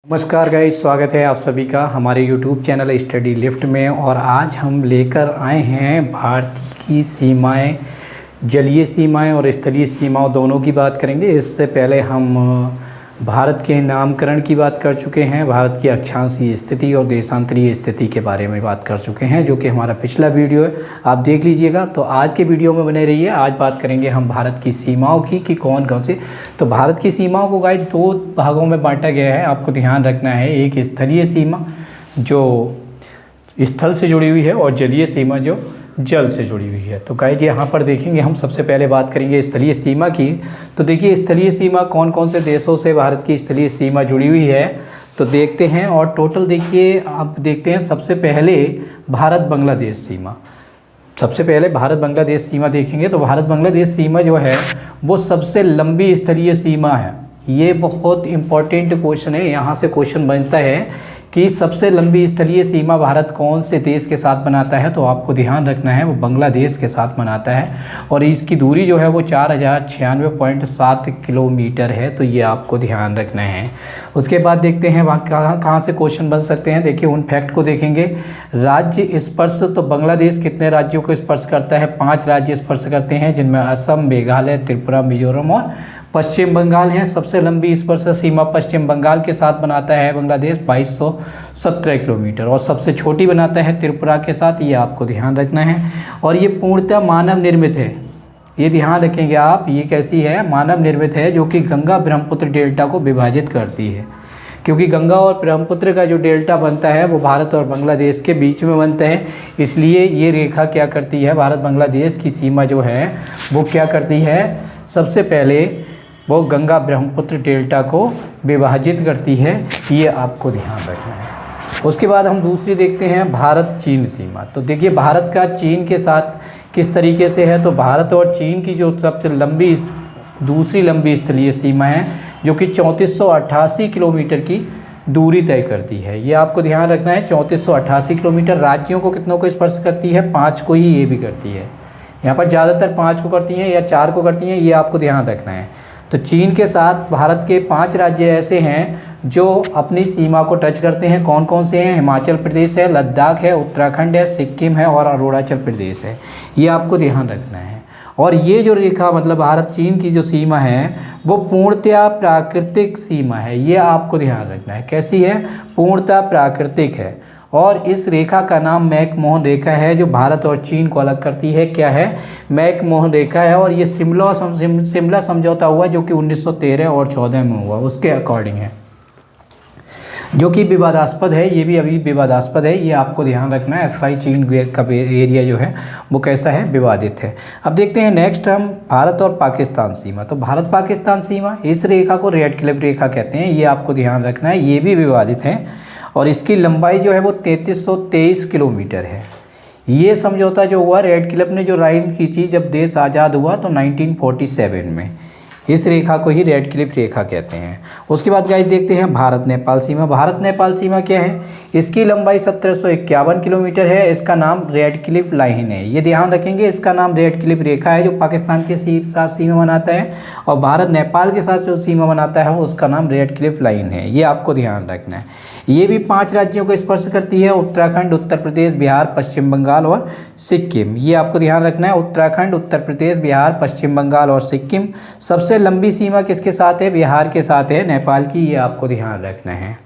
नमस्कार गाइस, स्वागत है आप सभी का हमारे YouTube चैनल स्टडी लिफ्ट में। और आज हम लेकर आए हैं भारत की सीमाएं, जलीय सीमाएं और स्थलीय सीमाओं दोनों की बात करेंगे। इससे पहले हम भारत के नामकरण की बात कर चुके हैं, भारत की अक्षांशीय स्थिति और देशांतरीय स्थिति के बारे में बात कर चुके हैं, जो कि हमारा पिछला वीडियो है, आप देख लीजिएगा। तो आज के वीडियो में बने रहिए। आज बात करेंगे हम भारत की सीमाओं की कि कौन कौन सी। तो भारत की सीमाओं को गाइस दो भागों में बांटा गया है, आपको ध्यान रखना है। एक स्थलीय सीमा जो स्थल से जुड़ी हुई है और जलीय सीमा जो जल से जुड़ी हुई है। तो गाइस यहाँ पर देखेंगे हम सबसे पहले बात करेंगे स्थलीय सीमा की। तो देखिए स्थलीय सीमा कौन कौन से देशों से भारत की स्थलीय सीमा जुड़ी हुई है तो देखते हैं। और टोटल देखिए आप देखते हैं, सबसे पहले भारत बांग्लादेश सीमा। सबसे पहले भारत बांग्लादेश सीमा देखेंगे तो भारत बांग्लादेश सीमा जो है वो सबसे लंबी स्थलीय सीमा है। ये बहुत इंपॉर्टेंट क्वेश्चन है, यहाँ से क्वेश्चन बनता है कि सबसे लंबी स्थलीय सीमा भारत कौन से देश के साथ बनाता है। तो आपको ध्यान रखना है वो बांग्लादेश के साथ बनाता है और इसकी दूरी जो है वो 4096.7 किलोमीटर है। तो ये आपको ध्यान रखना है। उसके बाद देखते हैं वहाँ कहाँ से क्वेश्चन बन सकते हैं। देखिए उन फैक्ट को देखेंगे। राज्य स्पर्श, तो बांग्लादेश कितने राज्यों को स्पर्श करता है? 5 राज्य स्पर्श करते हैं, जिनमें असम, मेघालय, त्रिपुरा, मिजोरम और पश्चिम बंगाल हैं। सबसे लंबी स्पर्श सीमा पश्चिम बंगाल के साथ बनाता है बांग्लादेश 2217 किलोमीटर, और सबसे छोटी बनाता है त्रिपुरा के साथ। ये आपको ध्यान रखना है। और ये पूर्णतः मानव निर्मित है, ये ध्यान रखेंगे आप। ये कैसी है? मानव निर्मित है, जो कि गंगा ब्रह्मपुत्र डेल्टा को विभाजित करती है। क्योंकि गंगा और ब्रह्मपुत्र का जो डेल्टा बनता है वो भारत और बांग्लादेश के बीच में बनता है, इसलिए ये रेखा क्या करती है, भारत बांग्लादेश की सीमा जो है वो क्या करती है, सबसे पहले वो गंगा ब्रह्मपुत्र डेल्टा को विभाजित करती है। ये आपको ध्यान रखना है। उसके बाद हम दूसरी देखते हैं भारत चीन सीमा। तो देखिए भारत का चीन के साथ किस तरीके से है। तो भारत और चीन की जो सबसे लंबी दूसरी लंबी स्थलीय सीमा है, जो कि 3488 किलोमीटर की दूरी तय करती है। ये आपको ध्यान रखना है। 3488 किलोमीटर राज्यों को कितनों को स्पर्श करती है? 5 को ही ये भी करती है। यहाँ पर ज़्यादातर 5 को करती हैं या 4 को करती हैं, ये आपको ध्यान रखना है। तो चीन के साथ भारत के 5 राज्य ऐसे हैं जो अपनी सीमा को टच करते हैं। कौन कौन से हैं? हिमाचल प्रदेश है, लद्दाख है, उत्तराखंड है, सिक्किम है और अरुणाचल प्रदेश है। ये आपको ध्यान रखना है। और ये जो रेखा मतलब भारत चीन की जो सीमा है वो पूर्णतः प्राकृतिक सीमा है। ये आपको ध्यान रखना है। कैसी है? पूर्णतः प्राकृतिक है। और इस रेखा का नाम मैकमोहन रेखा है, जो भारत और चीन को अलग करती है। क्या है? मैकमोहन रेखा है। और ये शिमला समझौता हुआ, जो कि 1913 और 14 में हुआ, उसके अकॉर्डिंग है, जो कि विवादास्पद है। ये भी अभी विवादास्पद है, ये आपको ध्यान रखना है। अक्साई चीन का एरिया जो है वो कैसा है? विवादित है। अब देखते हैं नेक्स्ट हम भारत और पाकिस्तान सीमा। तो भारत पाकिस्तान सीमा, इस रेखा को रेड क्लिफ रेखा कहते हैं। ये आपको ध्यान रखना है। ये भी विवादित है और इसकी लंबाई जो है वो 3323 किलोमीटर है। ये समझौता जो हुआ, रेड क्लिफ ने जो राइट खींची जब देश आज़ाद हुआ तो 1947 में, इस रेखा को ही रेड क्लिफ रेखा कहते हैं। उसके बाद गाइस देखते हैं भारत नेपाल सीमा। भारत नेपाल सीमा क्या है? इसकी लंबाई 1751 किलोमीटर है। इसका नाम रेड क्लिफ लाइन है। ये ध्यान रखेंगे, इसका नाम रेड क्लिफ रेखा है, जो पाकिस्तान के साथ सीमा बनाता है। और भारत नेपाल के साथ जो सीमा बनाता है उसका नाम रेड क्लिफ लाइन है। ये आपको ध्यान रखना है। ये भी 5 राज्यों को स्पर्श करती है, उत्तराखंड, उत्तर प्रदेश, बिहार, पश्चिम बंगाल और सिक्किम। ये आपको ध्यान रखना है। उत्तराखंड, उत्तर प्रदेश, बिहार, पश्चिम बंगाल और सिक्किम। सबसे लंबी सीमा किसके साथ है? बिहार के साथ है, नेपाल की। ये आपको ध्यान रखना है।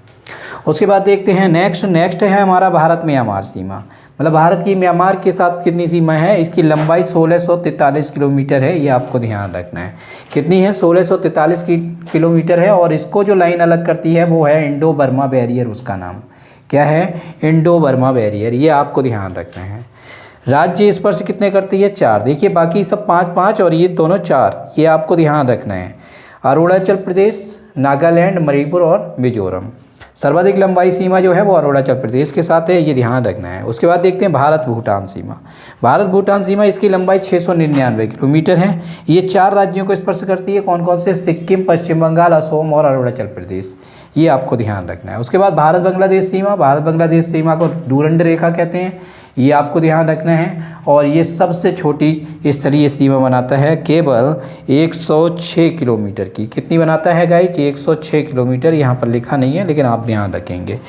उसके बाद देखते हैं नेक्स्ट है हमारा भारत म्यांमार सीमा। मतलब भारत की म्यांमार के साथ कितनी सीमा है? इसकी लंबाई 1643 किलोमीटर है। ये आपको ध्यान रखना है। कितनी है? 1643 किलोमीटर है। और इसको जो लाइन अलग करती है वो है इंडो बर्मा बैरियर। उसका नाम क्या है? Indo Burma barrier. ये आपको ध्यान रखना है। राज्य स्पर्श कितने करती है? 4। देखिए बाकी सब 5-5 और ये दोनों 4। ये आपको ध्यान रखना है। अरुणाचल प्रदेश, नागालैंड, मणिपुर और मिजोरम। सर्वाधिक लंबाई सीमा जो है वो अरुणाचल प्रदेश के साथ है। ये ध्यान रखना है। उसके बाद देखते हैं भारत भूटान सीमा। भारत भूटान सीमा, इसकी लंबाई 699 किलोमीटर है। ये 4 राज्यों को स्पर्श करती है। कौन कौन से? सिक्किम, पश्चिम बंगाल, असम और अरुणाचल प्रदेश। ये आपको ध्यान रखना है। उसके बाद भारत बांग्लादेश सीमा। भारत बांग्लादेश सीमा को डूरंड रेखा कहते हैं। ये आपको ध्यान रखना है। और ये सबसे छोटी स्थलीय सीमा बनाता है केवल 106 किलोमीटर की। कितनी बनाता है गाइज? 106 किलोमीटर। यहाँ पर लिखा नहीं है लेकिन आप ध्यान रखेंगे।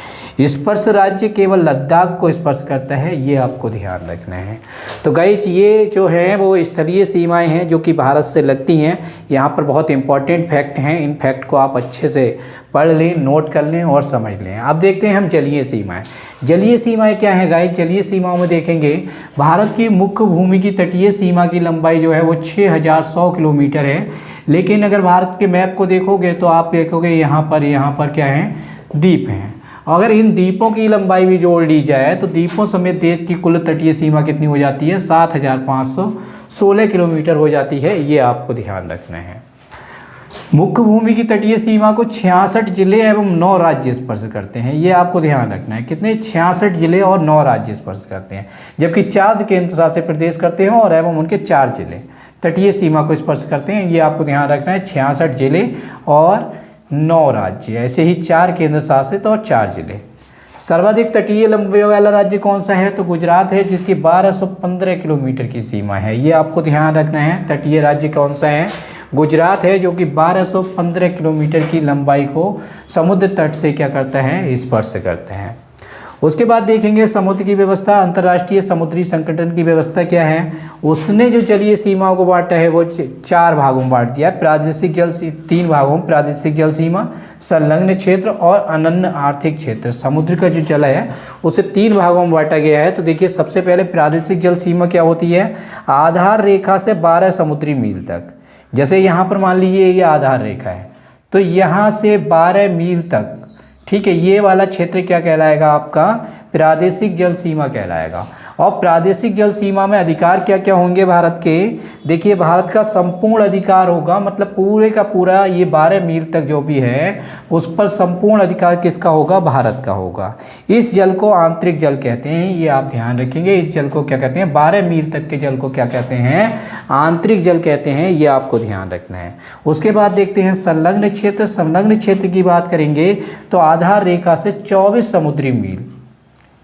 स्पर्श राज्य केवल लद्दाख को स्पर्श करता है, ये आपको ध्यान रखना है। तो गाइज ये जो है वो स्थलीय सीमाएं हैं जो कि भारत से लगती हैं। यहाँ पर बहुत इंपॉर्टेंट फैक्ट हैं, इन फैक्ट को आप अच्छे से पढ़ लें, नोट कर लें और समझ लें। अब देखते हैं हम जलीय सीमाएं। जलीय सीमाएं क्या है गाइज? जलीय सीमाओं में देखेंगे भारत की मुख्य भूमि की तटीय सीमा की लंबाई जो है वो 6100 किलोमीटर है। लेकिन अगर भारत के मैप को देखोगे तो आप देखोगे यहाँ पर क्या है? द्वीप हैं। अगर इन द्वीपों की लंबाई भी जोड़ ली जाए तो द्वीपों समेत देश की कुल तटीय सीमा कितनी हो जाती है? 7516 किलोमीटर हो जाती है। ये आपको ध्यान रखना है। मुख्य भूमि की तटीय सीमा को 66 जिले एवं 9 राज्य स्पर्श करते हैं, ये आपको ध्यान रखना है। कितने? 66 जिले और 9 राज्य स्पर्श करते हैं, जबकि 4 केंद्र शासित प्रदेश करते हैं और एवं उनके 4 जिले तटीय सीमा को स्पर्श करते हैं। ये आपको ध्यान रखना है। 66 जिले और 9 राज्य, ऐसे ही 4 केंद्र शासित और 4 जिले। सर्वाधिक तटीय लंबाई वाला राज्य कौन सा है? तो गुजरात है, जिसकी 1215 किलोमीटर की सीमा है। ये आपको ध्यान रखना है। तटीय राज्य कौन सा है? गुजरात है, जो कि 1215 किलोमीटर की लंबाई को समुद्र तट से क्या करता है? स्पर्श करते हैं। उसके बाद देखेंगे समुद्र की व्यवस्था। अंतर्राष्ट्रीय समुद्री संगठन की व्यवस्था क्या है? उसने जो जलीय सीमाओं को बांटा है वो 4 भागों में बांट दिया है। प्रादेशिक जल 3 भागों में, प्रादेशिक जल सीमा, संलग्न क्षेत्र और अनन्य आर्थिक क्षेत्र। समुद्र का जो जल है उसे 3 भागों में बांटा गया है। तो देखिए सबसे पहले प्रादेशिक जल सीमा क्या होती है? आधार रेखा से 12 समुद्री मील तक। जैसे यहाँ पर मान लीजिए ये आधार रेखा है, तो यहाँ से 12 मील तक, ठीक है, ये वाला क्षेत्र क्या कहलाएगा? आपका प्रादेशिक जल सीमा कहलाएगा। और प्रादेशिक जल सीमा में अधिकार क्या क्या होंगे भारत के? देखिए भारत का संपूर्ण अधिकार होगा, मतलब पूरे का पूरा ये 12 मील तक जो भी है उस पर संपूर्ण अधिकार किसका होगा? भारत का होगा। इस जल को आंतरिक जल कहते हैं, ये आप ध्यान रखेंगे। इस जल को क्या कहते हैं? 12 मील तक के जल को क्या कहते हैं? आंतरिक जल कहते हैं, ये आपको ध्यान रखना है। उसके बाद देखते हैं संलग्न क्षेत्र। संलग्न क्षेत्र की बात करेंगे तो आधार रेखा से 24 समुद्री मील,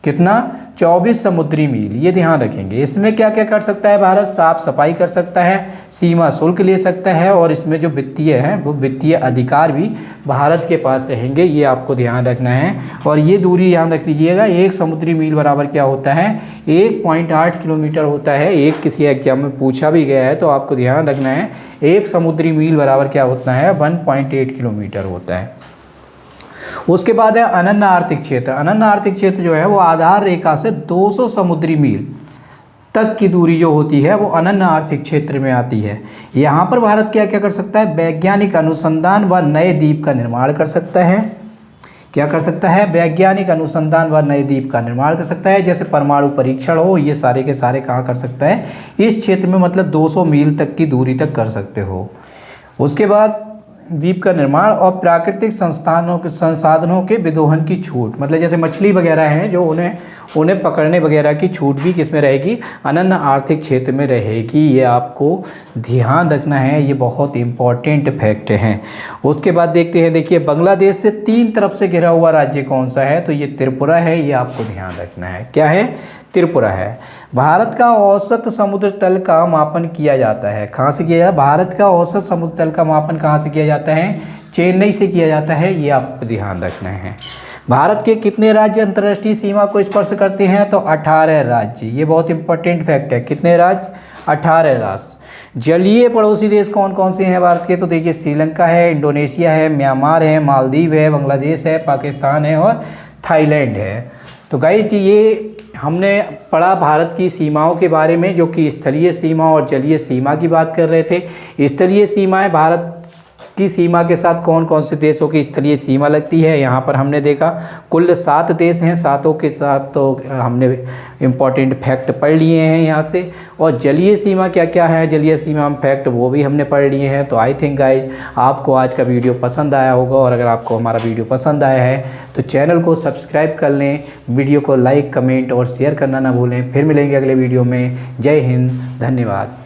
कितना? 24 समुद्री मील, ये ध्यान रखेंगे। इसमें क्या क्या कर सकता है भारत? साफ सफाई कर सकता है, सीमा शुल्क ले सकता है, और इसमें जो वित्तीय है वो वित्तीय अधिकार भी भारत के पास रहेंगे, ये आपको ध्यान रखना है। और ये दूरी ध्यान रख लीजिएगा, 1 समुद्री मील बराबर क्या होता है? 1.8 किलोमीटर होता है। एक किसी एग्जाम में पूछा भी गया है तो आपको ध्यान रखना है, 1 समुद्री मील बराबर क्या होता है? 1.8 किलोमीटर होता है। उसके बाद है अनन्य आर्थिक क्षेत्र। अनन्य आर्थिक क्षेत्र जो है वो आधार रेखा से 200 समुद्री मील तक की दूरी जो होती है वो अनन्य आर्थिक क्षेत्र में आती है। यहाँ पर भारत क्या क्या कर सकता है? वैज्ञानिक अनुसंधान व नए द्वीप का निर्माण कर सकता है। क्या कर सकता है? वैज्ञानिक अनुसंधान व नए द्वीप का निर्माण कर सकता है। जैसे परमाणु परीक्षण हो, ये सारे के सारे कहाँ कर सकता है? इस क्षेत्र में, मतलब 200 मील तक की दूरी तक कर सकते हो। उसके बाद द्वीप का निर्माण और प्राकृतिक संसाधनों के विदोहन की छूट, मतलब जैसे मछली वगैरह हैं जो उन्हें पकड़ने वगैरह की छूट भी किस में रहेगी? अनन्य आर्थिक क्षेत्र में रहेगी। ये आपको ध्यान रखना है, ये बहुत इंपॉर्टेंट फैक्ट हैं। उसके बाद देखते हैं, देखिए बांग्लादेश से 3 तरफ से घिरा हुआ राज्य कौन सा है? तो ये त्रिपुरा है, ये आपको ध्यान रखना है। क्या है? त्रिपुरा है। भारत का औसत समुद्र तल का मापन किया जाता है, कहाँ से किया जाता है? भारत का औसत समुद्र तल का मापन कहाँ से किया जाता है? चेन्नई से किया जाता है, ये आपको ध्यान रखना है। भारत के कितने राज्य अंतर्राष्ट्रीय सीमा को स्पर्श करते हैं? तो 18 राज्य, ये बहुत इंपॉर्टेंट फैक्ट है। कितने राज्य? 18 राष्ट्र। जलीय पड़ोसी देश कौन कौन से हैं भारत के? तो देखिए श्रीलंका है, इंडोनेशिया है, म्यांमार है, मालदीव है, बांग्लादेश है, पाकिस्तान है और थाईलैंड है। तो गाइस ये हमने पढ़ा भारत की सीमाओं के बारे में, जो कि स्थलीय सीमा और जलीय सीमा की बात कर रहे थे। स्थलीय सीमाएं, भारत की सीमा के साथ कौन कौन से देशों की स्थलीय सीमा लगती है, यहाँ पर हमने देखा कुल 7 देश हैं। 7 के साथ तो हमने इम्पॉर्टेंट फैक्ट पढ़ लिए हैं यहाँ से। और जलीय सीमा क्या क्या है, जलीय सीमा हम फैक्ट वो भी हमने पढ़ लिए हैं। तो आई थिंक गाइज आपको आज का वीडियो पसंद आया होगा, और अगर आपको हमारा वीडियो पसंद आया है तो चैनल को सब्सक्राइब कर लें, वीडियो को लाइक, कमेंट और शेयर करना ना भूलें। फिर मिलेंगे अगले वीडियो में। जय हिंद, धन्यवाद।